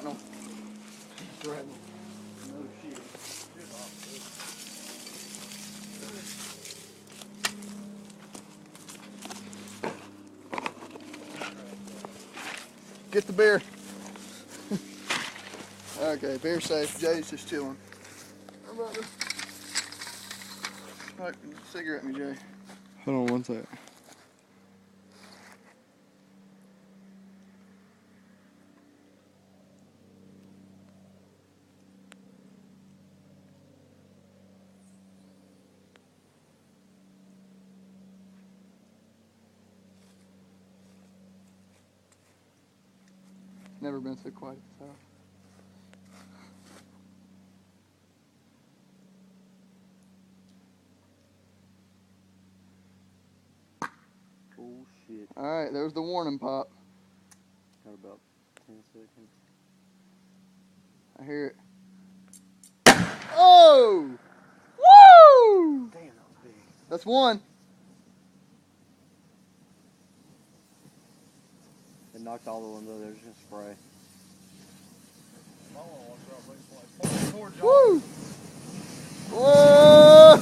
threaten them. Threaten them. No shit. Get the beer. Okay, beer safe. Jay's just chilling. How about this? All right, cigarette me, Jay. Hold on one sec. Never been so quiet at this house. Oh shit. Alright, there's the warning pop. Got about 10 seconds. I hear it. Oh! Woo! Damn, that was big. That's one. It knocked all the ones over. There's just spray. Woo! Whoa!